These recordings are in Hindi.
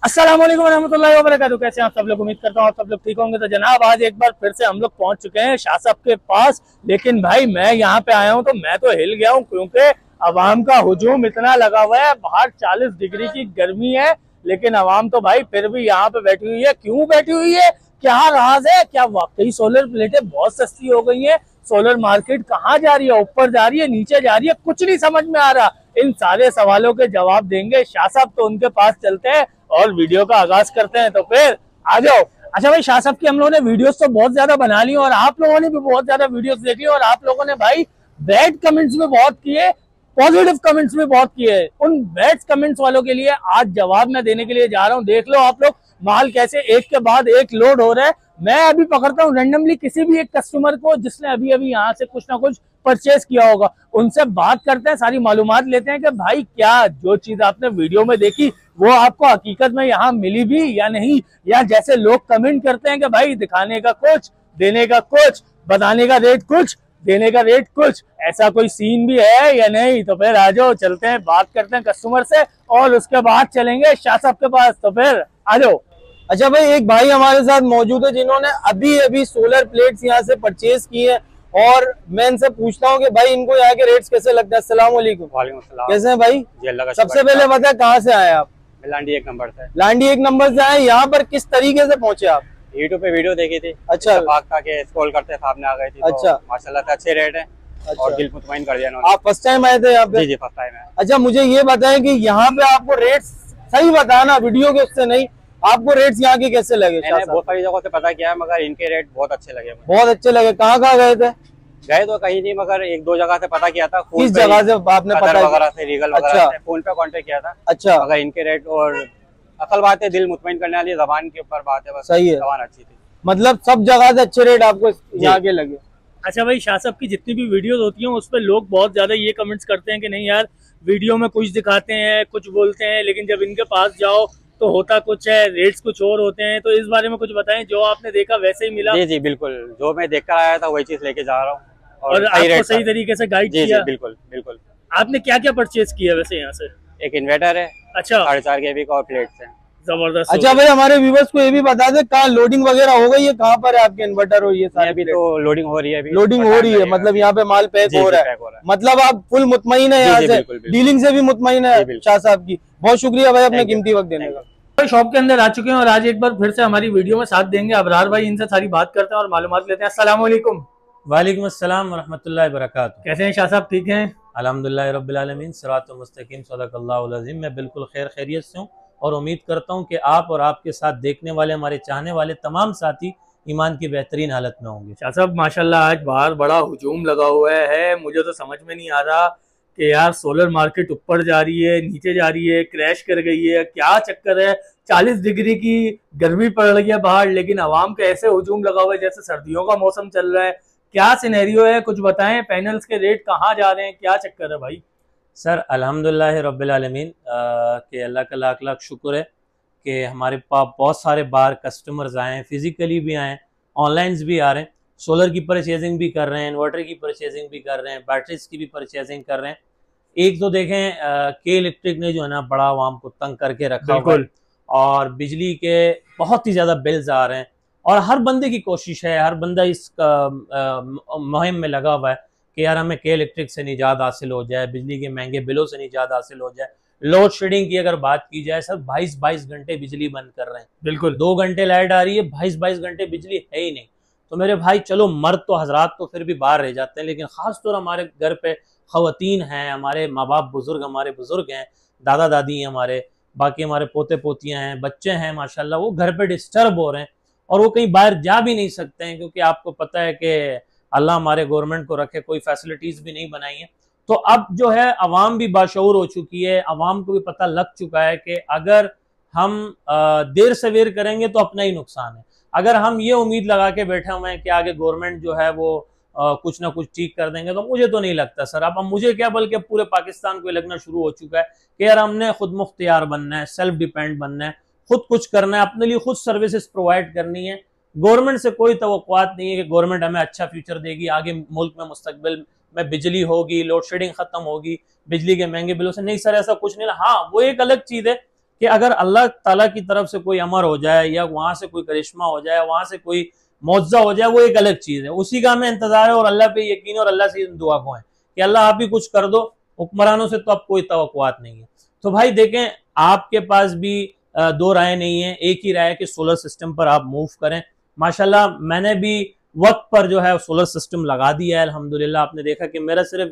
अस्सलाम वालेकुम रहमतुल्लाहि व बरकातहू। कैसे हैं आप सब लोग? उम्मीद करता हूँ आप सब लोग ठीक होंगे। तो जनाब आज एक बार फिर से हम लोग पहुंच चुके हैं शाह साहब के पास। लेकिन भाई मैं यहाँ पे आया हूँ तो मैं तो हिल गया हूँ, क्योंकि अवाम का हुजूम इतना लगा हुआ है। बाहर 40 डिग्री की गर्मी है, लेकिन अवाम तो भाई फिर भी यहाँ पे बैठी हुई है। क्यों बैठी हुई है, क्या राज है? क्या वाकई सोलर प्लेटें बहुत सस्ती हो गई है? सोलर मार्केट कहाँ जा रही है? ऊपर जा रही है, नीचे जा रही है? कुछ नहीं समझ में आ रहा। इन सारे सवालों के जवाब देंगे शाह साहब, तो उनके पास चलते हैं और वीडियो का आगाज करते हैं। तो फिर आ जाओ। अच्छा भाई, शाह साहब की हम लोगों ने वीडियोस तो बहुत ज्यादा बना ली और आप लोगों ने भी बहुत ज्यादा वीडियोस देखी और आप लोगों ने भाई बैड कमेंट्स भी बहुत किए, पॉजिटिव कमेंट्स भी बहुत किए। उन बैड कमेंट्स वालों के लिए आज जवाब मैं देने के लिए जा रहा हूँ। देख लो आप लोग माल कैसे एक के बाद एक लोड हो रहा है। मैं अभी पकड़ता हूँ रेंडमली किसी भी एक कस्टमर को जिसने अभी अभी यहाँ से कुछ ना कुछ परचेज किया होगा, उनसे बात करते हैं, सारी मालूमात लेते हैं कि भाई क्या जो चीज आपने वीडियो में देखी वो आपको हकीकत में यहाँ मिली भी या नहीं। या जैसे लोग कमेंट करते हैं कि भाई दिखाने का कुछ, देने का कुछ, बताने का रेट कुछ, देने का रेट कुछ, ऐसा कोई सीन भी है या नहीं। तो फिर आ जाओ, चलते हैं, बात करते हैं कस्टमर से और उसके बाद चलेंगे शाह साहब के पास। तो फिर आ जाओ। अच्छा भाई, एक भाई हमारे साथ मौजूद है जिन्होंने अभी अभी सोलर प्लेट्स यहाँ से परचेज की है और मैं इनसे पूछता हूँ कि भाई इनको यहाँ के रेट्स कैसे लगते हैं। अस्सलाम वालेकुम। वालेकुम अस्सलाम। कैसे हैं भाई? जी अल्लाह का सबसे शुक्र। पहले बताए कहाँ से आए आप? लांडी 1 नंबर से। लांडी 1 नंबर से आए। यहाँ पर किस तरीके से पहुंचे आप? यूट्यूब पे वीडियो देखी थी। अच्छा। इत्तेफाक था कि स्क्रॉल करते सामने आ गई थी। अच्छा। तो माशाल्लाह से अच्छे रेट है। अच्छा। और दिल मुतमईन कर दिया इन्होंने। आप फर्स्ट टाइम आए थे यहाँ पे? जी जी फर्स्ट टाइम है। अच्छा, मुझे ये बताएं कि यहाँ पे आपको रेट सही बताना, वीडियो के उससे नहीं, आपको रेट्स यहाँ के कैसे लगे? मैंने बहुत सारी जगहों से पता किया है, मगर इनके रेट बहुत अच्छे लगे मुझे। बहुत अच्छे लगे। कहाँ कहाँ गए थे? गए तो कहीं नहीं, मगर 1-2 जगह से पता किया था। किस जगह से आपने पता वगैरह से, रीगल वगैरह अच्छा। से फोन पे कांटेक्ट किया था। अच्छा। मगर इनके रेट और असल बात है, दिल मुतमईन करने वाली जबान के ऊपर बात है। बस सही है। जबान अच्छी थी, मतलब सब जगह से अच्छे रेट आपको यहाँ के लगे। अच्छा भाई, शाह साहब की जितनी भी वीडियोस होती हैं उस पर लोग बहुत ज्यादा ये कमेंट्स करते हैं कि नहीं यार, वीडियो में कुछ दिखाते हैं, कुछ बोलते हैं, लेकिन जब इनके पास जाओ तो होता कुछ है, रेट्स कुछ और होते हैं। तो इस बारे में कुछ बताएं। जो आपने देखा वैसे ही मिला? जी जी बिल्कुल, जो मैं देख कर आया था वही चीज लेके जा रहा हूँ और आपको सही तरीके से गाइड जी किया? जी बिल्कुल बिल्कुल। आपने क्या क्या परचेज किया वैसे यहाँ से? एक इन्वर्टर है। अच्छा। 4.5 kV का और प्लेट्स है। जबरदस्त। अच्छा भाई, हमारे व्यूवर्स को ये भी बता दे कहाँ लोडिंग वगैरह हो गई है, कहाँ पर है आपके इन्वर्टर और ये सारे? अभी तो लोडिंग हो रही है। अभी लोडिंग हो रही है, मतलब यहाँ पे माल पैक हो रहा है। मतलब आप फुल मुतमईन है यहाँ से? डीलिंग से भी मुतमईन है शाह साहब की? बहुत शुक्रिया भाई अपने कीमती वक्त देने का। शॉप के अंदर आ चुके हैं और आज एक बार फिर से हमारी वीडियो में साथ देंगे अबरार भाई। इनसे सारी बात करते हैं और मालूमात लेते हैं। अस्सलाम वालेकुम। वालेकुम अस्सलाम वरहमतुल्लाहि वबरकातुहू। कैसे हैं शाह साहब? ठीक हैं अल्हम्दुलिल्लाह रब्बिल आलमीन, सिरातुल मुस्तकीम, सदक़ल्लाहुल अज़ीम। मैं बिल्कुल खैरियत से हूँ और उम्मीद करता हूँ कि आप और आपके साथ देखने वाले, हमारे चाहने वाले तमाम साथी ईमान की बेहतरीन हालत में होंगे। शाह साहब माशाल्लाह आज बाहर बड़ा हुजूम लगा हुआ है। मुझे तो समझ में नहीं आ रहा कि यार सोलर मार्केट ऊपर जा रही है, नीचे जा रही है, क्रैश कर गई है, क्या चक्कर है? 40 डिग्री की गर्मी पड़ रही है बाहर, लेकिन आवाम का ऐसे हुजूम लगा हुआ है जैसे सर्दियों का मौसम चल रहा है। क्या सिनेरियो है, कुछ बताएं। पैनल्स के रेट कहाँ जा रहे हैं, क्या चक्कर है भाई? सर अल्हम्दुलिल्लाह रब्बिल आलमीन के अल्लाह का लाख लाख शुक्र है कि हमारे पास बहुत सारे बाहर कस्टमर्स आए हैं, फिजिकली भी आए हैं, ऑनलाइन भी आ रहे हैं, सोलर की परचेजिंग भी कर रहे हैं, इन्वर्टर की परचेजिंग भी कर रहे हैं, बैटरीज की भी परचेजिंग कर रहे हैं। एक तो देखें के इलेक्ट्रिक ने जो है ना बड़ा आवाम को तंग करके रखा हुआ है और बिजली के बहुत ही ज़्यादा बिल्स आ रहे हैं और हर बंदे की कोशिश है, हर बंदा इस मुहिम में लगा हुआ है कि यार हमें के इलेक्ट्रिक से निजात हासिल हो जाए, बिजली के महंगे बिलों से निजात हासिल हो जाए। लोड शेडिंग की अगर बात की जाए, सर 22-22 घंटे बिजली बंद कर रहे हैं। बिल्कुल 2 घंटे लाइट आ रही है, 22-22 घंटे बिजली है ही नहीं। तो मेरे भाई चलो मर्द तो हजरात तो फिर भी बाहर रह जाते हैं, लेकिन खासतौर हमारे घर पे ख़वातीन हैं, हमारे माँ बाप बुजुर्ग, हमारे बुजुर्ग हैं, दादा दादी हैं हमारे, बाकी हमारे पोते पोतियाँ हैं, बच्चे हैं माशाल्लाह, वो घर पे डिस्टर्ब हो रहे हैं और वो कहीं बाहर जा भी नहीं सकते हैं, क्योंकि आपको पता है कि अल्लाह हमारे गवर्नमेंट को रखे, कोई फैसिलिटीज़ भी नहीं बनाई हैं। तो अब जो है अवाम भी बाशऊर हो चुकी है, अवाम को भी पता लग चुका है कि अगर हम देर सवेर करेंगे तो अपना ही नुकसान है। अगर हम ये उम्मीद लगा के बैठे हुए हैं कि आगे गवर्नमेंट जो है वो कुछ ना कुछ ठीक कर देंगे, तो मुझे तो नहीं लगता सर। अब मुझे क्या, बल्कि पूरे पाकिस्तान को लगना शुरू हो चुका है कि यार हमने खुद मुख्तियार बनना है, सेल्फ डिपेंड बनना है, खुद कुछ करना है, अपने लिए खुद सर्विसेज प्रोवाइड करनी है। गवर्नमेंट से कोई तवक्कुआत नहीं है कि गवर्नमेंट हमें अच्छा फ्यूचर देगी, आगे मुल्क में मुस्तकबिल में बिजली होगी, लोड शेडिंग खत्म होगी, बिजली के महंगे बिलों से। नहीं सर, ऐसा कुछ नहीं। हाँ, वो एक अलग चीज़ है कि अगर अल्लाह ताला की तरफ से कोई अमर हो जाए या वहां से कोई करिश्मा हो जाए, वहां से कोई मुआवजा हो जाए, वो एक अलग चीज है, उसी का हमें इंतजार है और अल्लाह पे यकीन और अल्लाह से दुआ को है कि अल्लाह आप ही कुछ कर दो। हुक्मरानों से तो अब कोई तवक्कुआत नहीं है। तो भाई देखें, आपके पास भी दो राय नहीं है, एक ही राय है कि सोलर सिस्टम पर आप मूव करें। माशाल्लाह मैंने भी वक्त पर जो है सोलर सिस्टम लगा दिया है अल्हम्दुलिल्लाह। आपने देखा कि मेरा सिर्फ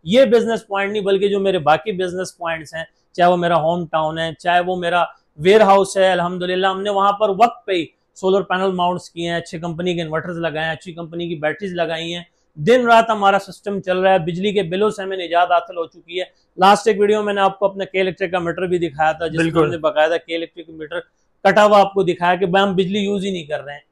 ये बिजनेस पॉइंट नहीं, बल्कि जो मेरे बाकी बिजनेस पॉइंट्स हैं, चाहे वो मेरा होम टाउन है, चाहे वो मेरा वेयर हाउस है, अल्हम्दुलिल्लाह हमने वहां पर वक्त पे ही सोलर पैनल माउंट्स किए हैं, अच्छी कंपनी के इन्वर्टर्स लगाए हैं, अच्छी कंपनी की बैटरीज लगाई हैं। दिन रात हमारा सिस्टम चल रहा है, बिजली के बिलों से हमें निजात हासिल हो चुकी है। लास्ट एक वीडियो मैंने आपको अपने के इलेक्ट्रिक का मीटर भी दिखाया था, जिसमें हमने बकायदा के इलेक्ट्रिक मीटर कटा हुआ आपको दिखाया कि भाई हम बिजली यूज ही नहीं कर रहे हैं।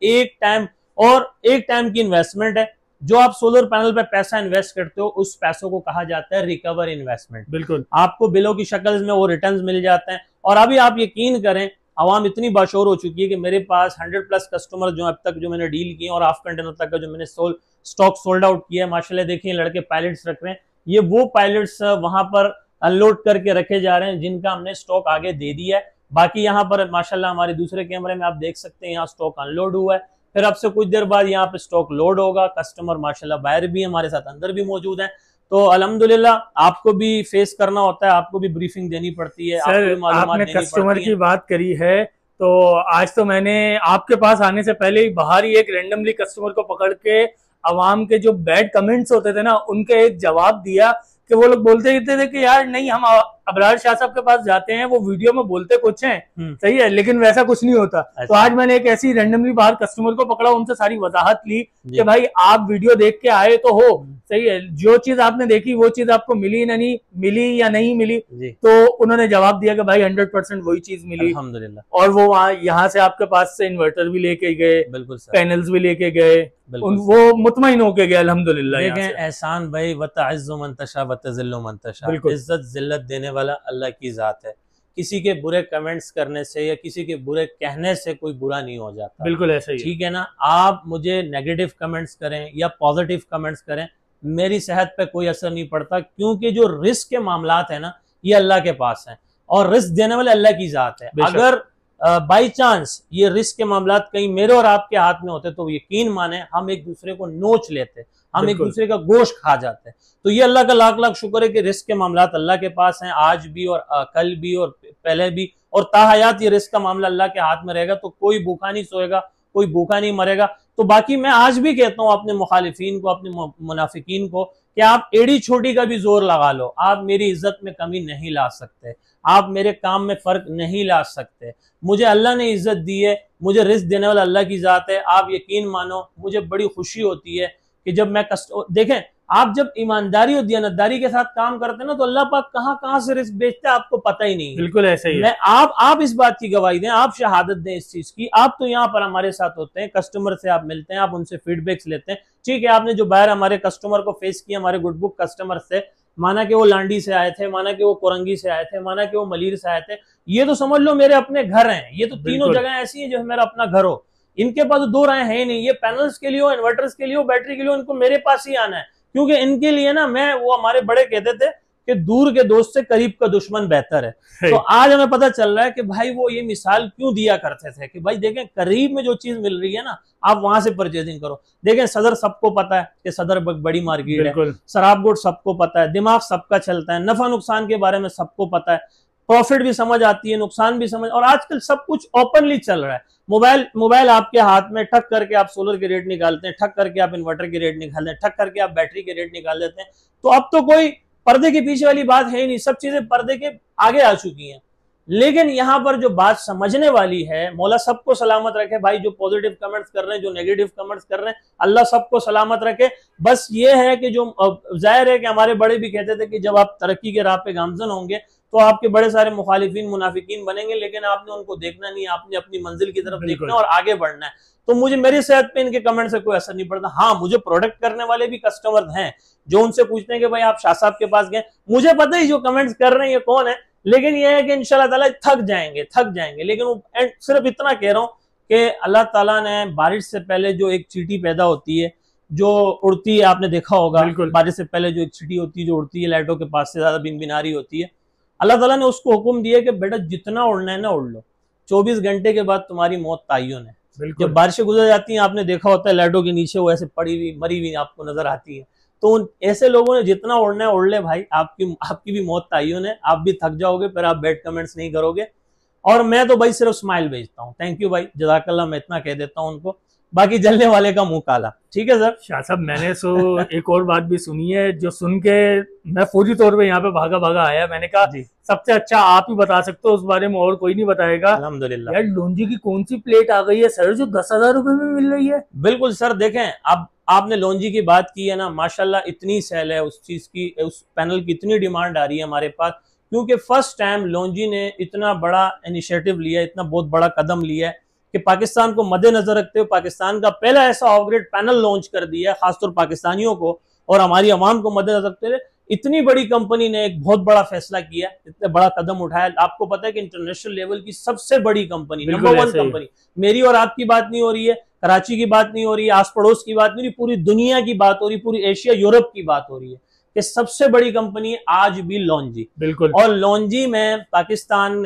एक टाइम की इन्वेस्टमेंट है। जो आप सोलर पैनल पे पैसा इन्वेस्ट करते हो, उस पैसों को कहा जाता है रिकवर इन्वेस्टमेंट। बिल्कुल, आपको बिलों की शक्ल में वो रिटर्न्स मिल जाते हैं। और अभी आप यकीन करें, आवाम इतनी बाशोर हो चुकी है कि मेरे पास 100+ कस्टमर जो अब तक जो मैंने डील किए और हाफ कंटेनर तक का जो मैंने स्टॉक सोल्ड आउट किया है। माशाल्लाह देखिए लड़के पायलट्स रख रहे हैं, ये वो पायलट्स वहां पर अनलोड करके रखे जा रहे हैं जिनका हमने स्टॉक आगे दे दिया है। बाकी यहाँ पर माशाल्लाह हमारे दूसरे कैमरे में आप देख सकते हैं, यहाँ स्टॉक अनलोड हुआ है, फिर अब से कुछ देर बाद यहाँ पे स्टॉक लोड होगा। कस्टमर माशाल्लाह बाहर भी हमारे साथ अंदर भी मौजूद है। तो अल्हम्दुलिल्लाह आपको भी फेस करना होता है, आपको भी ब्रीफिंग देनी पड़ती है। सर आपने कस्टमर की बात करी है, तो आज तो मैंने आपके पास आने से पहले ही बाहर ही एक रैंडमली कस्टमर को पकड़ के अवाम के जो बैड कमेंट्स होते थे ना, उनका एक जवाब दिया कि वो लोग बोलते थे कि यार नहीं, हम अबरार शाह साहब के पास जाते हैं, वो वीडियो में बोलते कुछ हैं, सही है, लेकिन वैसा कुछ नहीं होता। तो आज मैंने एक ऐसी रैंडमली बाहर कस्टमर को पकड़ा, उनसे सारी वजाहत ली कि भाई आप वीडियो देख के आए तो हो, सही है, जो चीज आपने देखी वो चीज आपको मिली या नहीं मिली, तो उन्होंने जवाब दिया कि भाई 100% वही चीज मिली अल्हम्दुलिल्लाह। और वो वहाँ यहाँ से आपके पास से इन्वर्टर भी लेके गए, बिल्कुल पैनल्स भी लेके गए, वो मुतमईन होके गए अल्हम्दुलिल्लाह। एहसान भाई वतअज़्ज़ु मन तशा वतज़िल्लु मन तशा, इज्जत जिल्लत देने वाला अल्लाह की जात है। किसी के बुरे कमेंट्स करने से या किसी के बुरे कहने से कोई बुरा नहीं हो जाता। बिल्कुल ऐसा ही, ठीक है ना। आप मुझे नेगेटिव कमेंट्स करें या पॉजिटिव कमेंट्स करें, मेरी सेहत पे कोई असर नहीं पड़ता, क्योंकि जो रिस्क के मामलात है ना, ये अल्लाह के पास है और रिस्क देने वाले अल्लाह की जात है। अगर बाई चांस ये रिस्क के मामलात कहीं मेरे और आपके हाथ में होते तो यकीन माने हम एक दूसरे को नोच लेते, हम एक दूसरे का गोश्त खा जाते। तो ये अल्लाह का लाख लाख शुक्र है कि रिस्क के मामलात अल्लाह के पास हैं, आज भी और कल भी और पहले भी, और ताहयात ये रिस्क का मामला अल्लाह के हाथ में रहेगा। तो कोई भूखा नहीं सोएगा, कोई भूखा नहीं मरेगा। तो बाकी मैं आज भी कहता हूँ अपने मुखालिफिन को, अपने मुनाफिकीन को, कि आप एड़ी छोटी का भी जोर लगा लो, आप मेरी इज्जत में कमी नहीं ला सकते, आप मेरे काम में फर्क नहीं ला सकते। मुझे अल्लाह ने इज्जत दी है, मुझे रिस्क देने वाला अल्लाह की जात है। आप यकीन मानो मुझे बड़ी खुशी होती है कि जब मैं देखें, आप जब ईमानदारी और दियानतदारी के साथ काम करते हैं ना, तो अल्लाह पाक कहां से रिस्क बेचते हैं आपको पता ही नहीं। बिल्कुल ऐसा ही है। आप इस बात की गवाही दें, आप शहादत दें इस चीज की। आप तो यहाँ पर हमारे साथ होते हैं, कस्टमर से आप मिलते हैं, आप उनसे फीडबैक्स लेते हैं। ठीक है, आपने जो बाहर हमारे कस्टमर को फेस किया, हमारे गुड बुक कस्टमर से, माना कि वो लांडी से आए थे, माना कि वो कोरंगी से आए थे, माना कि वो मलीर से आए थे, ये तो समझ लो मेरे अपने घर हैं। ये तो तीनों जगह ऐसी है जो मेरा अपना घर हो। इनके पास दो राय है ही नहीं, ये पैनल्स के लिए हो, इन्वर्टर्स के लिए हो, बैटरी के लिए हो, इनको मेरे पास ही आना है। क्योंकि इनके लिए ना, मैं वो हमारे बड़े कहते थे कि दूर के दोस्त से करीब का दुश्मन बेहतर है। तो आज हमें पता चल रहा है कि भाई वो ये मिसाल क्यों दिया करते थे कि भाई देखें, करीब में जो चीज मिल रही है ना, आप वहां से परचेजिंग करो। देखें, सदर सबको पता है कि सदर बड़ी मार्केट है, शराबगोट सबको पता है, दिमाग सबका चलता है, नफा नुकसान के बारे में सबको पता है, प्रॉफिट भी समझ आती है, नुकसान भी समझ, और आजकल सब कुछ ओपनली चल रहा है। मोबाइल आपके हाथ में, ठक करके आप सोलर के रेट निकालते हैं, ठक करके आप इन्वर्टर के रेट निकालते हैं, ठक करके आप बैटरी के रेट निकाल देते हैं। तो अब तो कोई पर्दे के पीछे वाली बात है ही नहीं, सब चीजें पर्दे के आगे आ चुकी हैं। लेकिन यहाँ पर जो बात समझने वाली है, मौला सबको सलामत रखे भाई, जो पॉजिटिव कमेंट्स कर रहे हैं, जो नेगेटिव कमेंट्स कर रहे हैं, अल्लाह सबको सलामत रखे। बस ये है कि जो जाहिर है कि हमारे बड़े भी कहते थे कि जब आप तरक्की के राह पे गामजन होंगे तो आपके बड़े सारे मुखालिफिन मुनाफिकीन बनेंगे, लेकिन आपने उनको देखना नहीं, आपने अपनी मंजिल की तरफ देखना और आगे बढ़ना है। तो मुझे मेरी सेहत पे इनके कमेंट से कोई असर नहीं पड़ता। हाँ, मुझे प्रोडक्ट करने वाले भी कस्टमर हैं जो उनसे पूछते हैं कि भाई आप शाह साहब के पास गए, मुझे पता ही जो कमेंट्स कर रहे हैं ये कौन है, लेकिन ये है कि इंशाल्लाह ताला थक जाएंगे। लेकिन वो सिर्फ इतना कह रहा हूँ कि अल्लाह ताला ने बारिश से पहले जो एक चींटी पैदा होती है जो उड़ती है, आपने देखा होगा, बारिश से पहले जो एक चींटी होती है जो उड़ती है, लाइटों के पास से ज्यादा बिन बिनारी होती है, अल्लाह ताला ने उसको हुक्म दिया कि बेटा जितना उड़ना है ना उड़ लो, 24 घंटे के बाद तुम्हारी मौत ताय्युन है। जब बारिशें गुजर जाती हैं, आपने देखा होता है लाइटों के नीचे वो ऐसे पड़ी हुई मरी हुई आपको नजर आती है। तो ऐसे लोगों ने जितना उड़ना है उड़ ले भाई, आपकी भी मौत ताय्युन है, आप भी थक जाओगे, फिर आप बैड कमेंट्स नहीं करोगे। और मैं तो भाई सिर्फ स्माइल भेजता हूँ, थैंक यू भाई, जज़ाकल्लाह, मैं इतना कह देता हूँ उनको, बाकी जलने वाले का मुंह काला। ठीक है सर। शाह साहब मैंने एक और बात भी सुनी है जो सुन के मैं फौरी तौर पे यहाँ पे भागा भागा आया। मैंने कहा सबसे अच्छा आप ही बता सकते हो उस बारे में, और कोई नहीं बताएगा। अल्हम्दुलिल्लाह। यार लोंजी की कौन सी प्लेट आ गई है सर जो 10,000 रुपए में मिल रही है? बिल्कुल सर, देखें अब आपने लोंजी की बात की है ना, माशाल्लाह इतनी सेल है उस चीज की, उस पैनल की इतनी डिमांड आ रही है हमारे पास, क्योंकि फर्स्ट टाइम लोंजी ने इतना बड़ा इनिशिएटिव लिया, इतना बहुत बड़ा कदम लिया है कि पाकिस्तान को मद्देनजर रखते हुए पाकिस्तान का पहला ऐसा ऑफग्रेड पैनल लॉन्च कर दिया है, खासतौर पाकिस्तानियों को और हमारी आवाम को मद्देनजर रखते हुए। इतनी बड़ी कंपनी ने एक बहुत बड़ा फैसला किया, इतना बड़ा कदम उठाया। आपको पता है कि इंटरनेशनल लेवल की सबसे बड़ी कंपनी, नंबर 1 कंपनी, मेरी और आपकी बात नहीं हो रही है, कराची की बात नहीं हो रही है, आस पड़ोस की बात नहीं हो रही, पूरी दुनिया की बात हो रही, पूरी एशिया यूरोप की बात हो रही है कि सबसे बड़ी कंपनी आज भी लोंजी। बिल्कुल। और लोंजी में पाकिस्तान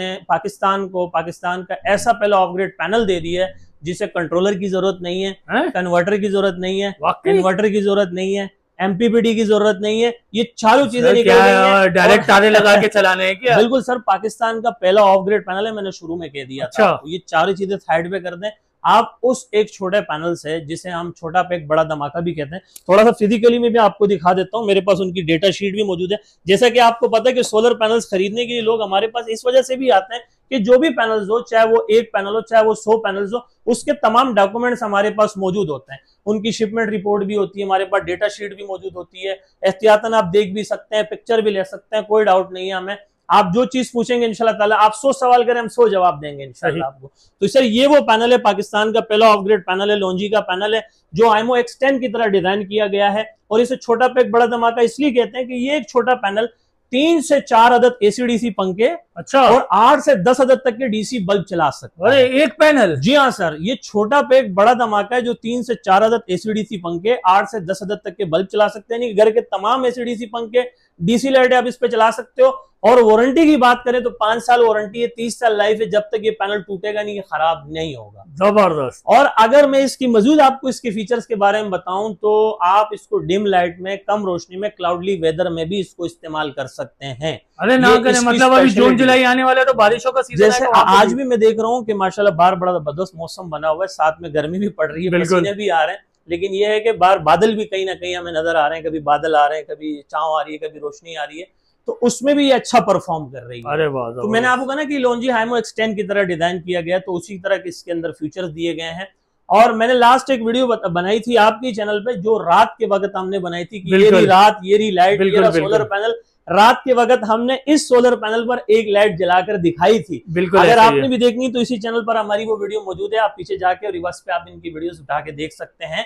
का ऐसा पहला ऑफग्रेड पैनल दे दिया है जिसे कंट्रोलर की जरूरत नहीं है, कन्वर्टर की जरूरत नहीं है, इन्वर्टर की जरूरत नहीं है, एमपीपीटी की जरूरत नहीं है, ये चारों चीजें निकल गई हैं, डायरेक्ट तारे लगा के चलाने हैं क्या? बिल्कुल सर, पाकिस्तान का पहला ऑफग्रेड पैनल है, मैंने शुरू में कह दिया था। ये चारों चीजें साइड पे कर दें, आप उस एक छोटे पैनल से, जिसे हम छोटा पैक बड़ा धमाका भी कहते हैं, थोड़ा सा फिजिकली में भी आपको दिखा देता हूं। मेरे पास उनकी डेटा शीट भी मौजूद है। जैसा कि आपको पता है कि सोलर पैनल्स खरीदने के लिए लोग हमारे पास इस वजह से भी आते हैं कि जो भी पैनल्स हो, चाहे वो एक पैनल हो, चाहे वो 100 पैनल्स हो, उसके तमाम डॉक्यूमेंट्स हमारे पास मौजूद होते हैं। उनकी शिपमेंट रिपोर्ट भी होती है, हमारे पास डेटा शीट भी मौजूद होती है, एहतियातन आप देख भी सकते हैं, पिक्चर भी ले सकते हैं, कोई डाउट नहीं है हमें। आप जो चीज पूछेंगे इंशाल्लाह ताला, आप 100 सवाल करें हम 100 जवाब देंगे इंशाल्लाह आपको। तो सर ये वो पैनल है, पाकिस्तान का पहला ऑफग्रेड पैनल है, लोंजी का पैनल है, जो आईएमओ X10 की तरह डिजाइन किया गया है। और इसे छोटा पैक बड़ा धमाका इसलिए कहते हैं कि ये एक छोटा पैनल 3 से 4 अदद एसीडीसी पंखे, अच्छा, और 8 से 10 अदद तक के डीसी बल्ब चला सकते हैं। एक पैनल? जी हाँ सर, ये छोटा पैक बड़ा धमाका है जो 3 से 4 अदद एसीडीसी पंखे, 8 से 10 अदद तक के बल्ब चला सकते हैं। घर के तमाम एसीडीसी पंखे, डीसी लाइट आप इस पे चला सकते हो। और वारंटी की बात करें तो 5 साल वारंटी है, 30 साल लाइफ है, जब तक ये पैनल टूटेगा नहीं, खराब नहीं होगा। जबरदस्त। और अगर मैं इसकी मौजूद आपको इसके फीचर्स के बारे में बताऊं तो आप इसको डिम लाइट में, कम रोशनी में, क्लाउडली वेदर में भी इसको इस्तेमाल कर सकते हैं। अरे ना करें, मतलब अभी जून जुलाई आने वाला है तो बारिशों का सीजन जैसे आज भी मैं देख रहा हूँ कि माशाल्लाह बाहर बड़ा जबरदस्त मौसम बना हुआ है, साथ में गर्मी भी पड़ रही है, पसीने भी आ रहे हैं, लेकिन यह है कि बाहर बादल भी कहीं ना कहीं हमें नजर आ रहे हैं, कभी बादल आ रहे हैं, कभी छांव आ रही है, कभी रोशनी आ रही है, तो उसमें भी ये अच्छा परफॉर्म कर रही है। अरे वाह। तो मैंने आपको कहा ना कि लोंजी आईएमओ X10 की तरह डिजाइन किया गया, तो उसी तरह के इसके अंदर फीचर्स दिए गए हैं। और मैंने लास्ट एक वीडियो बनाई थी आपकी चैनल पे, जो रात के वक्त हमने बनाई थी कि ये रही रात, ये रही लाइट, ये रहा सोलर पैनल। रात के वक्त हमने इस सोलर पैनल पर एक लाइट जलाकर दिखाई थी। अगर आपने भी देखनी तो इसी चैनल पर हमारी वो वीडियो मौजूद है, आप पीछे जाके और रिवर्स पे आप इनकी वीडियोस उठा के देख सकते हैं।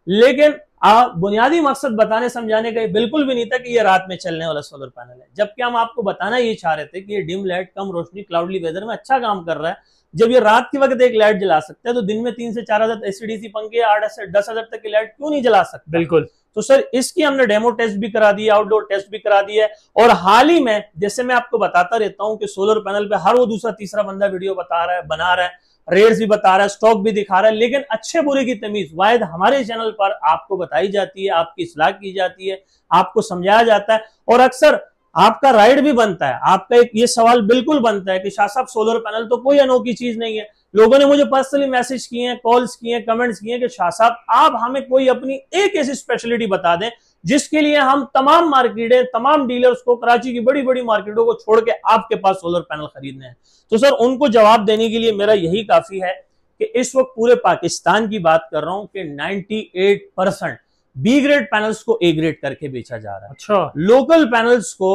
लेकिन बुनियादी मकसद बताने समझाने का बिल्कुल भी नहीं था कि ये रात में चलने वाला सोलर पैनल है, जबकि हम आपको बताना ये चाह रहे थे कि ये डिम लाइट, कम रोशनी, क्लाउडली वेदर में अच्छा काम कर रहा है। जब ये रात के वक्त एक लाइट जला सकता है तो दिन में 3 से 4 अदद एसीडीसी पंखे, 8 से 10 अदद तक की लाइट क्यों नहीं जला सकता? बिल्कुल। तो सर इसकी हमने डेमो टेस्ट भी करा दिया, आउटडोर टेस्ट भी करा दिया है। और हाल ही में, जैसे मैं आपको बताता रहता हूं कि सोलर पैनल पे हर वो दूसरा तीसरा बंदा वीडियो बता रहा है, बना रहा है, रेट्स भी बता रहा है, स्टॉक भी दिखा रहा है, लेकिन अच्छे बुरे की तमीज वाहिद हमारे चैनल पर आपको बताई जाती है, आपकी इस्लाह की जाती है, आपको समझाया जाता है। और अक्सर आपका राइट भी बनता है, आपका एक ये सवाल बिल्कुल बनता है कि शाह साहब सोलर पैनल तो कोई अनोखी चीज नहीं है। लोगों ने मुझे पर्सनली मैसेज किए हैं, कॉल्स किए हैं, कमेंट्स किए हैं कि शाह साहब आप हमें कोई अपनी एक ऐसी स्पेशलिटी बता दें जिसके लिए हम तमाम मार्केटें, तमाम डीलर्स को, कराची की बड़ी बड़ी मार्केटों को छोड़ के आपके पास सोलर पैनल खरीदने हैं। तो सर उनको जवाब देने के लिए मेरा यही काफी है कि इस वक्त पूरे पाकिस्तान की बात कर रहा हूं कि 98% बी ग्रेड पैनल्स को ए ग्रेड करके बेचा जा रहा है। अच्छा। लोकल पैनल्स को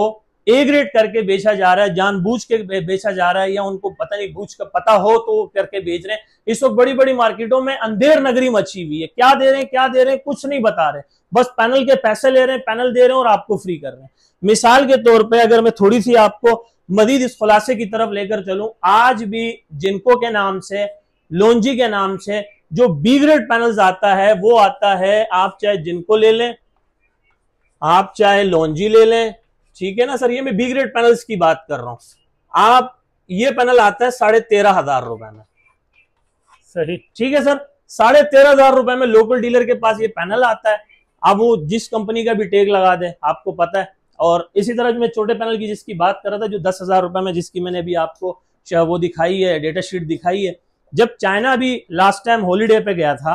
ए ग्रेड करके बेचा जा रहा है, जानबूझ के बेचा जा रहा है, या उनको पता नहीं बूझ का पता हो तो करके बेच रहे हैं। इस वक्त बड़ी बड़ी मार्केटों में अंधेर नगरी मची हुई है, क्या दे रहे हैं कुछ नहीं बता रहे, बस पैनल के पैसे ले रहे हैं, पैनल दे रहे हैं और आपको फ्री कर रहे हैं। मिसाल के तौर पे अगर मैं थोड़ी सी आपको मजीद इस खुलासे की तरफ लेकर चलूं, आज भी जिनको के नाम से, लोंजी के नाम से जो बी ग्रेड पैनल्स आता है वो आता है, आप चाहे जिनको ले लें, आप चाहे लोंजी ले लें, ठीक है ना सर, ये मैं बी ग्रेड पैनल्स की बात कर रहा हूँ। आप ये पैनल आता है 13,500 रुपए में, सही, ठीक है सर, 13,500 रुपए में लोकल डीलर के पास ये पैनल आता है। अब वो जिस कंपनी का भी टैग लगा दे, आपको पता है। और इसी तरह जो मैं छोटे पैनल की जिसकी बात कर रहा था, जो 10,000 रुपए में, जिसकी मैंने अभी आपको वो दिखाई है, डेटा शीट दिखाई है, जब चाइना भी लास्ट टाइम हॉलीडे पे गया था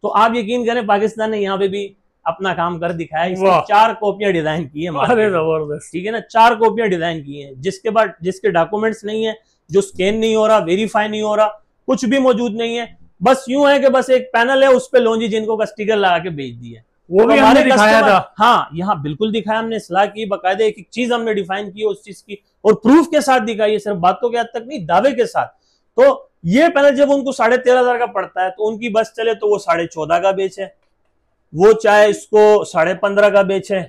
तो आप यकीन करें पाकिस्तान ने यहाँ पे भी अपना काम कर दिखाया। इसकी 4 कॉपियां डिजाइन की है, अरे जबरदस्त, ठीक है ना, 4 कॉपियां डिजाइन की है, जिसके बाद जिसके डॉक्यूमेंट्स नहीं है, जो स्कैन नहीं हो रहा, वेरीफाई नहीं हो रहा, कुछ भी मौजूद नहीं है, बस यूं है कि बस एक पैनल है, उस पे लोंजी जिनको का स्टिकर लगा के बेच दिया। वो भी हमने दिखाया था। हाँ, यहाँ बिल्कुल दिखाया हमने, सलाह की, बकायदे एक एक चीज हमने डिफाइन की उस चीज की, और प्रूफ के साथ दिखाई है, सिर्फ बातों के हद तक नहीं, दावे के साथ। तो ये पैनल जब उनको 13,500 का पड़ता है तो उनकी बस चले तो वो 14,500 का बेचे, वो चाहे इसको 15,500 का बेचे,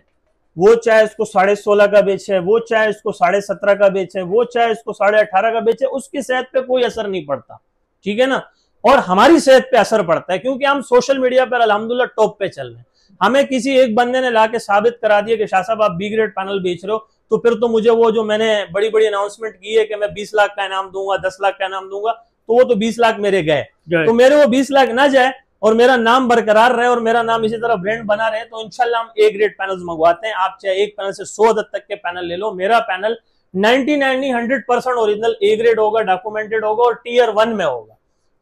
वो चाहे इसको 16,500 का बेचे, वो चाहे इसको 17,500 का बेचे, वो चाहे इसको 18,500 का बेचे, उसकी सेहत पे कोई असर नहीं पड़ता, ठीक है ना। और हमारी सेहत पे असर पड़ता है, क्योंकि हम सोशल मीडिया पर अल्हम्दुलिल्लाह टॉप पे चल रहे हैं। हमें किसी एक बंदे ने लाके साबित करा दिया कि शाह साहब आप बी ग्रेड पैनल बेच रहे हो, तो फिर तो मुझे वो जो मैंने बड़ी बड़ी अनाउंसमेंट की है कि मैं 20 लाख का इनाम दूंगा, 10 लाख का इनाम दूंगा, तो वो तो 20 लाख मेरे गए। तो मेरे वो 20 लाख ना जाए और मेरा नाम बरकरार रहे और मेरा नाम इसी तरह ब्रांड बना रहे, तो इंशाल्लाह हम ए ग्रेड पैनल्स मंगवाते हैं। आप चाहे एक पैनल से 100 अदद तक के पैनल ले लो, मेरा पैनल 99 100% ओरिजिनल ए ग्रेड होगा, डॉक्यूमेंटेड होगा और टियर 1 में होगा,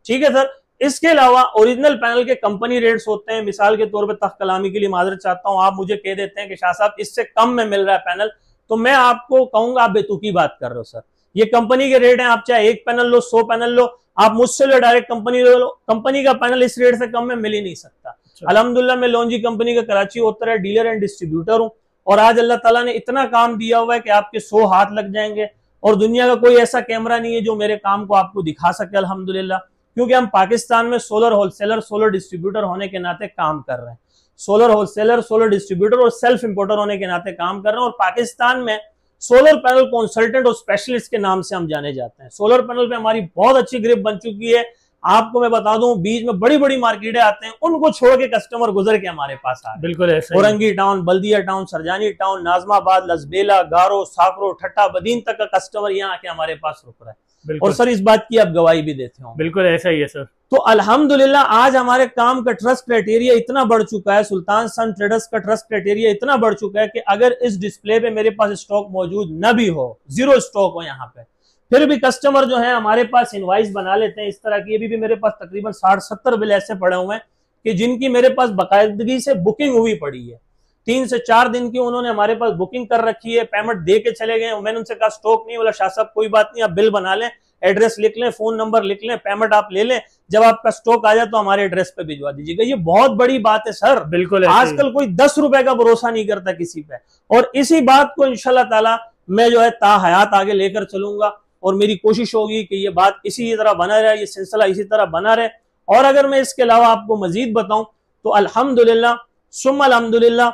ठीक है सर। इसके अलावा ओरिजिनल पैनल के कंपनी रेट्स होते हैं, मिसाल के तौर पे तख्त कलामी के लिए माजरत चाहता हूं, आप मुझे कह देते हैं कि शाह साहब इससे कम में मिल रहा है पैनल, तो मैं आपको कहूंगा आप बेतुकी बात कर रहे हो सर, ये कंपनी के रेट हैं, आप चाहे एक पैनल लो, 100 पैनल लो, आप मुझसे लो डायरेक्ट कंपनी लो, कंपनी का पैनल इस रेट से कम में मिल ही नहीं सकता। अल्हम्दुलिल्लाह मैं लोंजी कंपनी का कराची उत्तर डीलर एंड डिस्ट्रीब्यूटर हूं, और आज अल्लाह ताला ने इतना काम दिया हुआ है कि आपके 100 हाथ लग जाएंगे, और दुनिया का कोई ऐसा कैमरा नहीं है जो मेरे काम को आपको दिखा सके अल्हम्दुलिल्लाह, क्योंकि हम पाकिस्तान में सोलर होलसेलर, सोलर डिस्ट्रीब्यूटर होने के नाते काम कर रहे हैं। सोलर होलसेलर, सोलर डिस्ट्रीब्यूटर और सेल्फ इंपोर्टर होने के नाते काम कर रहे हैं, और पाकिस्तान में सोलर पैनल कंसल्टेंट और स्पेशलिस्ट के नाम से हम जाने जाते हैं। सोलर पैनल पे हमारी बहुत अच्छी ग्रिप बन चुकी है। आपको मैं बता दूं, बीच में बड़ी बड़ी मार्केटें आते हैं, उनको छोड़ के कस्टमर गुजर के हमारे पास आ रहे हैं। बिल्कुल ऐसा, औरंगी टाउन, बल्दिया टाउन, सरजानी टाउन, नाजमाबाद, लसबेला, गारो, साकरो, ठट्टा, बदीन तक का कस्टमर यहाँ आके हमारे पास रुक रहा है। और सर इस बात की आप गवाही भी देते हो। बिल्कुल ऐसा ही है सर। तो अल्हम्दुलिल्लाह आज हमारे काम का ट्रस्ट क्राइटेरिया इतना बढ़ चुका है, सुल्तान सन ट्रेडर्स का ट्रस्ट क्राइटेरिया इतना बढ़ चुका है कि अगर इस डिस्प्ले पे मेरे पास स्टॉक मौजूद न भी हो, 0 स्टॉक हो यहाँ पे, फिर भी कस्टमर जो है हमारे पास इनवाइस बना लेते हैं इस तरह की। अभी भी मेरे पास तकरीबन 60-70 बिल ऐसे पड़े हुए हैं कि जिनकी मेरे पास बाकायदगी से बुकिंग हुई पड़ी है, 3 से 4 दिन की उन्होंने हमारे पास बुकिंग कर रखी है, पेमेंट दे के चले गए। मैंने उनसे कहा स्टॉक नहीं, बोला शाह साहब कोई बात नहीं, आप बिल बना लें, एड्रेस लिख लें, फोन नंबर लिख लें, पेमेंट आप ले लें, जब आपका स्टॉक आ जाए तो हमारे एड्रेस पे भिजवा दीजिएगा। ये बहुत बड़ी बात है सर। बिल्कुल आजकल कोई 10 रुपए का भरोसा नहीं करता किसी पे, और इसी बात को इंशाल्लाह ताला मैं जो है ताहयात आगे लेकर चलूंगा, और मेरी कोशिश होगी कि ये बात इसी तरह बना रहे, ये सिलसिला इसी तरह बना रहे। और अगर मैं इसके अलावा आपको मजीद बताऊं तो अल्हम्दुलिल्लाह सुम्मा अल्हम्दुलिल्लाह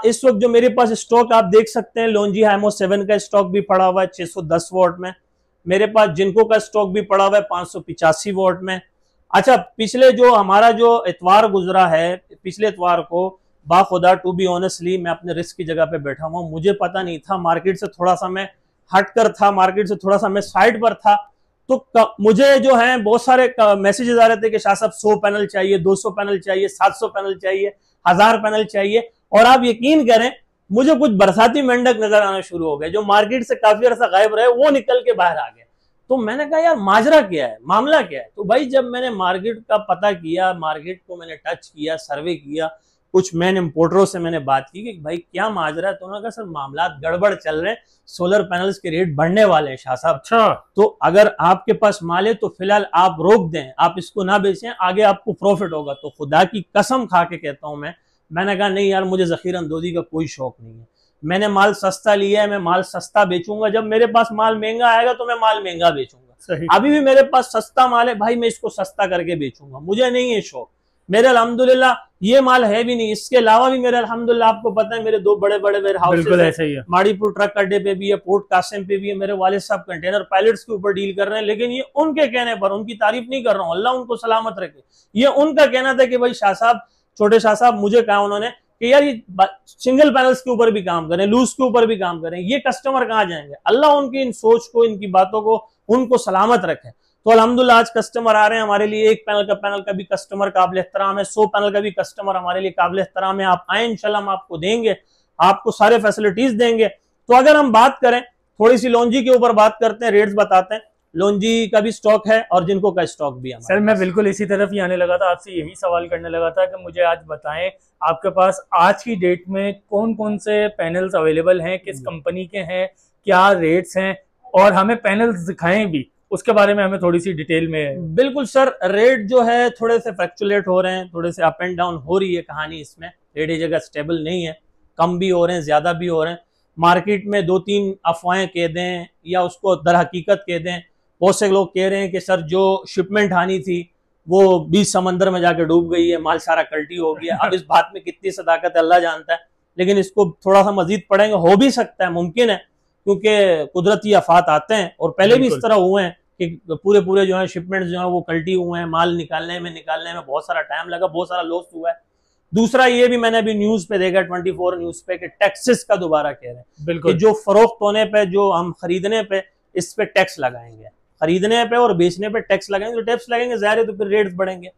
इस वक्त जो मेरे पास स्टॉक आप देख सकते हैं, लोंजी हाइमो 7 का स्टॉक भी पड़ा हुआ है 610 वॉट में, मेरे पास जिनको का स्टॉक भी पड़ा हुआ है 585 वॉट में। अच्छा, पिछले जो हमारा जो इतवार गुजरा है, पिछले इतवार को बाखुदा टू बी ऑनेस्टली मैं अपने रिस्क की जगह पे बैठा हुआ, मुझे पता नहीं था, मार्केट से थोड़ा सा मैं हटकर था, मार्केट से थोड़ा सा मैं साइड पर था, तो मुझे जो है बहुत सारे मैसेजेस आ रहे थे कि शाह साहब 100 पैनल चाहिए, 200 पैनल चाहिए, 700 पैनल चाहिए, 1000 पैनल चाहिए। और आप यकीन करें मुझे कुछ बरसाती मेंढक नजर आना शुरू हो गए, जो मार्केट से काफी अरसा गायब रहे, वो निकल के बाहर आ गए। तो मैंने कहा यार माजरा क्या है, मामला क्या है। तो भाई जब मैंने मार्केट का पता किया, मार्केट को मैंने टच किया, सर्वे किया, कुछ मैन इंपोर्टरों से मैंने बात की कि भाई क्या माजरा है, तो उन्होंने कहा सर मामला गड़बड़ चल रहे हैं, सोलर पैनल्स के रेट बढ़ने वाले हैं शाह साहब। अच्छा, तो अगर आपके पास माल है तो फिलहाल आप रोक दें, आप इसको ना बेचें, आगे आपको प्रॉफिट होगा। तो खुदा की कसम खा के कहता हूं मैंने कहा नहीं यार, मुझे ज़ख़ीरा अंदोज़ी का कोई शौक नहीं है, मैंने माल सस्ता लिया है, मैं माल सस्ता बेचूंगा, जब मेरे पास माल महंगा आएगा तो मैं माल महंगा बेचूंगा। अभी भी मेरे पास सस्ता माल है भाई, मैं इसको सस्ता करके बेचूंगा, मुझे नहीं है शौक। मेरे अल्हम्दुलिल्लाह ये माल है भी नहीं, इसके अलावा भी मेरे अल्हम्दुलिल्लाह आपको पता है मेरे 2 बड़े बड़े वेयर हाउसेस हैं, माड़ीपुर ट्रक अड्डे पे भी है, पोर्ट कासिम पे भी है। मेरे वालिद साहब कंटेनर पायलट्स के ऊपर डील कर रहे हैं, लेकिन ये उनके कहने पर, उनकी तारीफ नहीं कर रहा हूँ, अल्लाह उनको सलामत रखे, ये उनका कहना था कि भाई शाह साहब, छोटे शाह साहब, मुझे कहा उन्होंने कि यार ये सिंगल पैनल्स के ऊपर भी काम करें, लूज के ऊपर भी काम करें, ये कस्टमर कहाँ जाएंगे? अल्लाह उनकी इन सोच को, इनकी बातों को, उनको सलामत रखे। तो अल्हम्दुलिल्लाह आज कस्टमर आ रहे हैं हमारे लिए, 1 पैनल का भी कस्टमर काबिल एहतराम है, 100 पैनल का भी कस्टमर हमारे लिए काबिल एहतराम है। आप आए, इंशाल्लाह हम आपको देंगे, आपको सारे फैसिलिटीज देंगे। तो अगर हम बात करें थोड़ी सी लॉन्जी के ऊपर बात करते हैं, रेट्स बताते हैं। लॉन्जी का भी स्टॉक है और जिनको का स्टॉक भी है। सर मैं बिल्कुल इसी तरफ ही आने लगा था, आपसे यही सवाल करने लगा था कि मुझे आज बताएं आपके पास आज की डेट में कौन कौन से पैनल्स अवेलेबल हैं, किस कंपनी के हैं, क्या रेट्स हैं, और हमें पैनल्स दिखाएं भी, उसके बारे में हमें थोड़ी सी डिटेल में। बिल्कुल सर, रेट जो है थोड़े से फ्लक्चुएट हो रहे हैं, थोड़े से अप एंड डाउन हो रही है कहानी इसमें। रेट एक जगह स्टेबल नहीं है, कम भी हो रहे हैं, ज्यादा भी हो रहे हैं। मार्केट में 2-3 अफवाहें कह दें या उसको दर हकीकत कह दें। बहुत से लोग कह रहे हैं कि सर जो शिपमेंट आनी थी वो 20 समंदर में जाकर डूब गई है, माल सारा कल्टी हो गया। अब इस बात में कितनी सदाकत है अल्लाह जानता है, लेकिन इसको थोड़ा सा मजीद पढ़ेंगे, हो भी सकता है, मुमकिन है, क्योंकि कुदरती आफात आते हैं और पहले भी इस तरह हुए हैं कि पूरे जो है शिपमेंट जो है वो कल्टी हुए हैं, माल निकालने में बहुत सारा टाइम लगा, बहुत सारा लॉस हुआ है। दूसरा ये भी मैंने अभी न्यूज पे देखा, 24 न्यूज पे, कि टैक्सेस का दोबारा कह रहे हैं बिल्कुल, जो फरोख्त होने पे, जो हम खरीदने पे, इस पे टैक्स लगाएंगे, खरीदने पे और बेचने पे टैक्स लगाएंगे। तो टैक्स लगाएंगे जाहिर है तो फिर रेट्स बढ़ेंगे।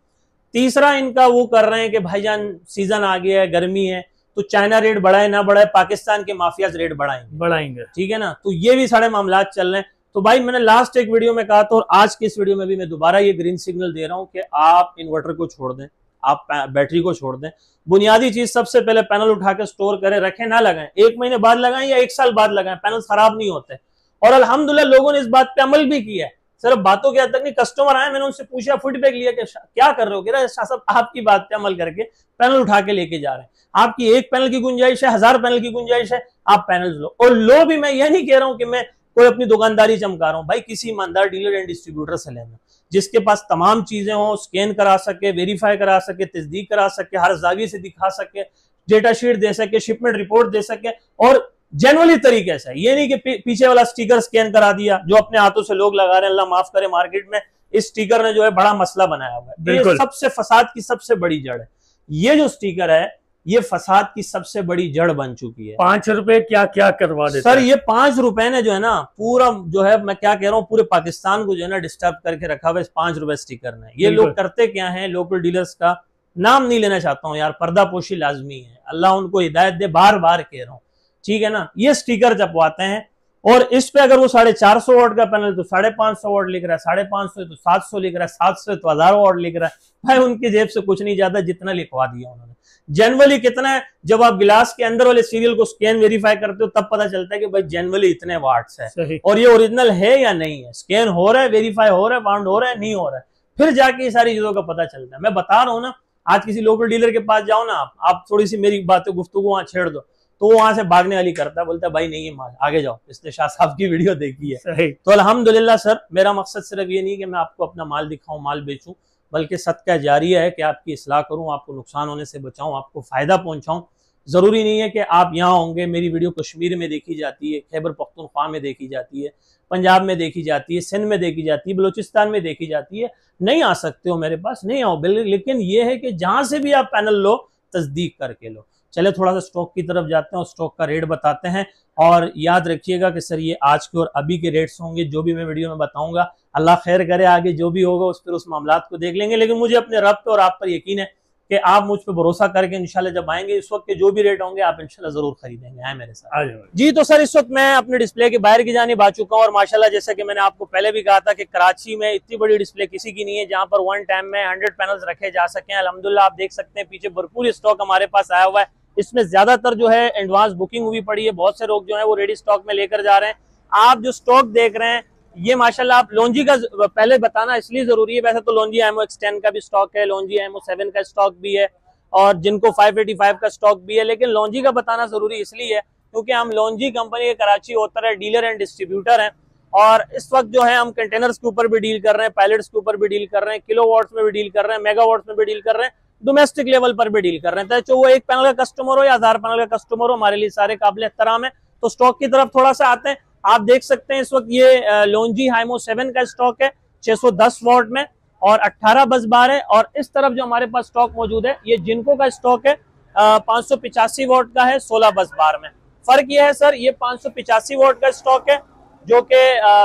तीसरा इनका वो कर रहे हैं कि भाईजान सीजन आ गया है, गर्मी है, तो चाइना रेट बढ़ाए ना बढ़ाए, पाकिस्तान के माफियाज रेट बढ़ाएंगे, ठीक है ना। तो ये भी सारे मामलात चल रहे हैं। तो भाई मैंने लास्ट एक वीडियो में कहा था और आज की इस वीडियो में भी मैं दोबारा ये ग्रीन सिग्नल दे रहा हूं कि आप इन्वर्टर को छोड़ दें, आप बैटरी को छोड़ दें। बुनियादी चीज सबसे पहले पैनल उठा के स्टोर करें, रखें ना लगाएं, 1 महीने बाद लगाएं या 1 साल बाद लगाएं, पैनल खराब नहीं होते। और अल्हम्दुलिल्लाह लोगों ने इस बात पे अमल भी किया है, सिर्फ बातों के हद तक नहीं। कस्टमर आए, मैंने उनसे पूछा, फीडबैक लिया कि क्या कर रहे हो, कह रहे शाह साहब आपकी बात पे अमल करके पैनल उठा के लेके जा रहे हैं। आपकी 1 पैनल की गुंजाइश है, 1000 पैनल की गुंजाइश है, आप पैनल लो। और लो भी मैं यह नहीं कह रहा हूं कि मैं कोई अपनी दुकानदारी चमका रहा हूं, भाई किसी ईमानदार डीलर एंड डिस्ट्रीब्यूटर से लेना, जिसके पास तमाम चीजें हो, स्कैन करा सके, वेरीफाई करा सके, तस्दीक करा सके, हर जाविये से दिखा सके, डेटा शीट दे सके, शिपमेंट रिपोर्ट दे सके, और जेन्युइनली तरीके से। ये नहीं कि पीछे वाला स्टिकर स्कैन करा दिया, जो अपने हाथों से लोग लगा रहे हैं, अल्लाह माफ करे, मार्केट में इस स्टिकर ने जो है बड़ा मसला बनाया हुआ है। ये सबसे फसाद की सबसे बड़ी जड़ है। ये जो स्टिकर है ये फसाद की सबसे बड़ी जड़ बन चुकी है। 5 रुपए क्या क्या करवा देते सर, ये 5 रुपए ने जो है ना पूरा जो है, मैं क्या कह रहा हूँ, पूरे पाकिस्तान को जो है ना डिस्टर्ब करके रखा हुआ है इस 5 रुपए स्टिकर ने। ये लोग करते क्या है, लोकल डीलर्स का नाम नहीं लेना चाहता हूँ यार, पर्दापोशी लाजमी है, अल्लाह उनको हिदायत दे, बार बार कह रहा हूँ, ठीक है ना। ये स्टिकर छपवाते हैं और इस पे अगर वो 450 वाट का पैनल तो 550 वाट लिख रहा है, 550 तो 700 लिख रहा है, 700 तो 1000 वाट लिख रहा है। भाई उनकी जेब से कुछ नहीं जाता जितना लिखवा दिया उन्होंने। जनरली कितना है, जब आप गिलास के अंदर वाले सीरियल को स्कैन वेरीफाई करते हो तब पता चलता है कि भाई जनरली इतने वाट्स है और ये ओरिजिनल है या नहीं है, स्कैन हो रहा है, वेरीफाई हो रहा है, बाउंड हो रहा है, नहीं हो रहा है, फिर जाके ये सारी चीजों का पता चलता है। मैं बता रहा हूँ ना, आज किसी लोकल डीलर के पास जाओ ना, आप थोड़ी सी मेरी बातें गुफ्तगू वहां छेड़ दो तो वो वहां से भागने वाली करता है, बोलता है भाई नहीं है माल, आगे जाओ, इसने शाह साहब की वीडियो देखी है। तो अल्हम्दुलिल्लाह सर, मेरा मकसद सिर्फ ये नहीं कि मैं आपको अपना माल दिखाऊं, माल बेचूं, बल्कि सदका जारिया है कि आपकी इस्लाह करूं, आपको नुकसान होने से बचाऊं, आपको फायदा पहुंचाऊं। जरूरी नहीं है कि आप यहाँ होंगे, मेरी वीडियो कश्मीर में देखी जाती है, खैबर पख्तूनख्वा में देखी जाती है, पंजाब में देखी जाती है, सिंध में देखी जाती है, बलूचिस्तान में देखी जाती है, नहीं आ सकते हो मेरे पास, नहीं आओ। लेकिन ये है कि जहां से भी आप पैनल लो तस्दीक करके लो। चले थोड़ा सा स्टॉक की तरफ जाते हैं और स्टॉक का रेट बताते हैं। और याद रखिएगा कि सर ये आज के और अभी के रेट्स होंगे, जो भी मैं वीडियो में बताऊंगा, अल्लाह खैर करे, आगे जो भी होगा उस मामलात को देख लेंगे। लेकिन मुझे अपने रब पे और आप पर यकीन है कि आप मुझ पर भरोसा करके इंशाल्लाह जब आएंगे इस वक्त के जो भी रेट होंगे आप इंशाल्लाह जरूर खरीदेंगे। आए मेरे साथ जी। तो सर इस वक्त मैं अपने डिस्प्ले के बाहर की जानिब आ चुका हूँ और माशाल्लाह जैसा कि मैंने आपको पहले भी कहा था कि कराची में इतनी बड़ी डिस्प्ले किसी की नहीं है जहाँ पर वन टाइम में 100 पैनल्स रखे जा सके। अल्हम्दुलिल्लाह आप देख सकते हैं पीछे भरपूर स्टॉक हमारे पास आया हुआ है। इसमें ज्यादातर जो है एडवांस बुकिंग हुई पड़ी है, बहुत से लोग जो है वो रेडी स्टॉक में लेकर जा रहे हैं। आप जो स्टॉक देख रहे हैं ये माशाल्लाह, आप लॉन्जी का पहले बताना इसलिए जरूरी है, वैसे तो लॉन्जी एमओ X10 का भी स्टॉक है, लॉन्जी एमओ 7 का स्टॉक भी है और जिनको 585 का स्टॉक भी है। लेकिन लॉन्जी का बताना जरूरी इसलिए है क्योंकि हम लॉन्जी कंपनी के कराची होता है डीलर एंड डिस्ट्रीब्यूटर हैं और इस वक्त जो है हम कंटेनर्स के ऊपर भी डील कर रहे हैं, पैलेट्स के ऊपर भी डील कर रहे हैं, किलोवाट्स में भी डील कर रहे हैं, मेगावाट्स में भी डील कर रहे हैं, डोमेस्टिक लेवल पर भी डील कर रहे हैं। तो वो 1 पैनल का कस्टमर हो या 1000 पैनल का कस्टमर हो, हमारे लिए सारे काबिल एहतराम है। तो स्टॉक की तरफ थोड़ा सा आते हैं। आप देख सकते हैं इस वक्त ये लॉन्जी हाइमो 7 का स्टॉक है 610 वॉट में और 18 बस बार है। और इस तरफ जो हमारे पास स्टॉक मौजूद है ये जिनको का स्टॉक है 585 वोट का है 16 बस बार में। फर्क ये है सर, ये 585 वोट का स्टॉक है जो कि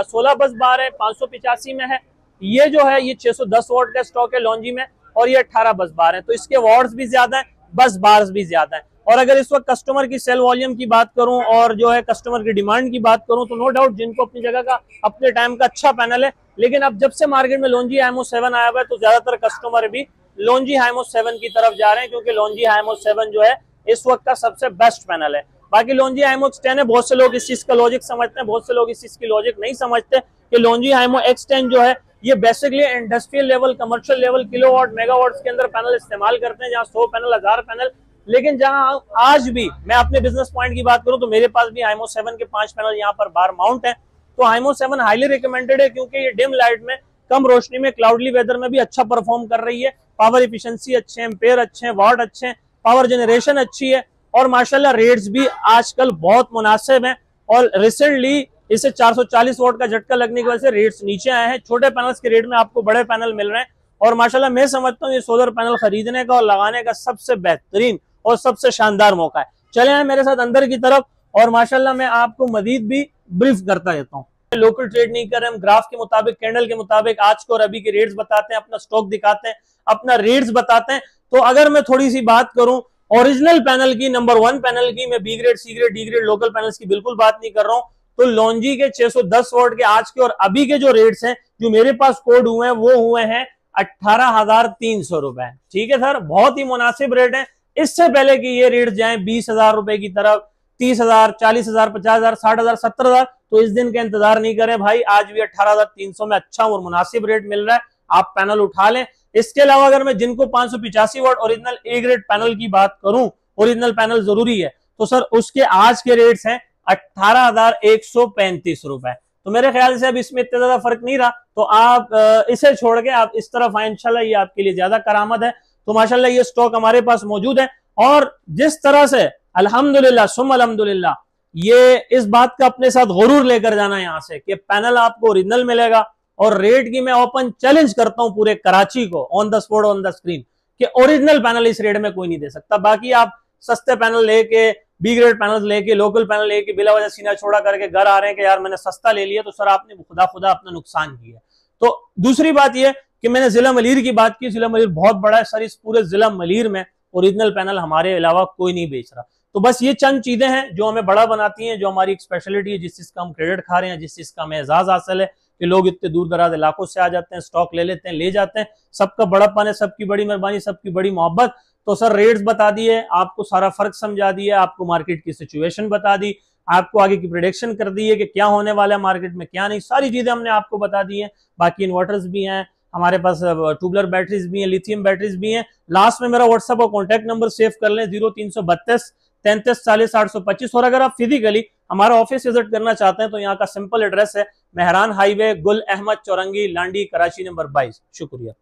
16 बस बार है 585 में है। ये जो है ये 610 वोट का स्टॉक है लॉन्जी में, और ये 18 बस बार है, तो इसके वॉट्स भी ज्यादा है, बस बार्स भी ज्यादा है। और अगर इस वक्त कस्टमर की सेल वॉल्यूम की बात करूं और जो है कस्टमर की डिमांड की बात करूं, तो नो डाउट जिनको अपनी जगह का अपने टाइम का अच्छा पैनल है, लेकिन अब जब से मार्केट में लॉन्जी हाइमो 7 आया हुआ है तो ज्यादातर कस्टमर भी लॉन्जी हाइमो 7 की तरफ जा रहे हैं, क्योंकि लॉन्जी हाइमो 7 जो है इस वक्त का सबसे बेस्ट पैनल है। बाकी लॉन्जी हाइमो X10 है, बहुत से लोग इस चीज का लॉजिक समझते हैं, बहुत से लोग इस चीज की लॉजिक नहीं समझते कि लॉन्जी हाइमो X10 जो है ये basically industrial level, commercial level, kilowatt, megawatts के अंदर पैनल इस्तेमाल करते हैं, जहां 100 पैनल, 1000 पैनल। लेकिन जहां आज भी मैं अपने बिजनेस पॉइंट की बात करूं तो मेरे पास भी हाइमो 7 के 5 पैनल यहाँ पर बार माउंट है। तो हाइमो 7 हाईली रिकमेंडेड है, क्योंकि ये डिम लाइट में, कम रोशनी में, क्लाउडली वेदर में भी अच्छा परफॉर्म कर रही है। पावर इफिशियंसी अच्छे हैं, एम्पेयर अच्छे हैं, वाट अच्छे हैं, पावर जनरेशन अच्छी है, और माशाल्लाह रेट्स भी आजकल बहुत मुनासिब हैं। और रिसेंटली इसे 440 वोट का झटका लगने की वजह से रेट्स नीचे आए हैं। छोटे पैनल्स के रेट में आपको बड़े पैनल मिल रहे हैं, और माशाल्लाह मैं समझता हूँ ये सोलर पैनल खरीदने का और लगाने का सबसे बेहतरीन और सबसे शानदार मौका है। चले आए मेरे साथ अंदर की तरफ, और माशाल्लाह मैं आपको मजीद भी ब्रीफ करता रहता हूँ। लोकल ट्रेड नहीं कर रहे, हम ग्राफ के मुताबिक, कैंडल के मुताबिक आज को और अभी के रेट्स बताते हैं, अपना स्टॉक दिखाते हैं, अपना रेट्स बताते हैं। तो अगर मैं थोड़ी सी बात करूं ओरिजिनल पैनल की, नंबर 1 पैनल की, मैं B grade, C grade, D grade local panels की बिल्कुल बात नहीं कर रहा हूं, तो लॉन्जी के 610 वोट के आज के और अभी के जो रेट्स हैं, जो मेरे पास कोड हुए हैं, वो हुए हैं 18,300 रुपए। ठीक है सर, बहुत ही मुनासिब रेट है। इससे पहले कि ये रेट जाए 20,000 रुपए की तरफ, 30,000, 40,000, 50,000, 60,000, 70,000, तो इस दिन का इंतजार नहीं करें भाई। आज भी 18,300 में अच्छा और मुनासिब रेट मिल रहा है, आप पैनल उठा लें। इसके अलावा अगर मैं जिनको 585 वाट ओरिजिनल ए ग्रेड पैनल की बात करूं, ओरिजिनल पैनल जरूरी है, तो सर उसके आज के रेट्स हैं 18,135 रुपए। तो मेरे ख्याल से अब इसमें इतना ज्यादा फर्क नहीं रहा, तो आप इसे छोड़ के आप इस तरफ आए, इंशाल्लाह ये आपके लिए ज्यादा करामत है। तो माशाल्लाह ये स्टॉक हमारे पास मौजूद है, और जिस तरह से अल्हम्दुलिल्लाह सुम अल्हम्दुलिल्लाह ये इस बात का अपने साथ गुरूर लेकर जाना यहाँ से कि पैनल आपको ओरिजिनल मिलेगा, और रेट की मैं ओपन चैलेंज करता हूं पूरे कराची को, on the spot, on the screen, कि ओरिजिनल पैनल इस रेट में कोई नहीं दे सकता। बाकी आप सस्ते पैनल लेके, बी ग्रेड पैनल लेके, लोकल पैनल लेके बिला वजह सीना छोड़ा करके घर आ रहे हैं कि यार मैंने सस्ता ले लिया, तो सर आपने खुदा खुदा अपना नुकसान किया। तो दूसरी बात यह कि मैंने जिला मलीर की बात की, जिला मलीर बहुत बड़ा है सर, इस पूरे जिला मलीर में ओरिजिनल पैनल हमारे अलावा कोई नहीं बेच रहा। तो बस ये चंद चीजें हैं जो हमें बड़ा बनाती हैं, जो हमारी एक स्पेशलिटी है, जिस चीज का हम क्रेडिट खा रहे हैं, जिस चीज का हमें एजाज हासिल है कि लोग इतने दूर दराज इलाकों से आ जाते हैं, स्टॉक ले लेते हैं, ले जाते हैं। सबका बड़ापन है, सबकी बड़ी मेहरबानी, सबकी बड़ी मोहब्बत। तो सर रेट्स बता दिए, आपको सारा फर्क समझा दिया, आपको मार्केट की सिचुएशन बता दी, आपको आगे की प्रेडिक्शन कर दी है कि क्या होने वाला है मार्केट में, क्या नहीं, सारी चीजें हमने आपको बता दी हैं। बाकी इन्वर्टर्स भी हैं हमारे पास, ट्यूबलर बैटरीज भी हैं, लिथियम बैटरीज भी हैं। लास्ट में मेरा व्हाट्सएप और कॉन्टैक्ट नंबर सेव कर लें, 0332 33 40 825। और अगर आप फिजिकली हमारा ऑफिस विजिट करना चाहते हैं तो यहाँ का सिंपल एड्रेस है मेहरान हाईवे, गुल अहमद चौरंगी, लांडी, कराची नंबर 22। शुक्रिया।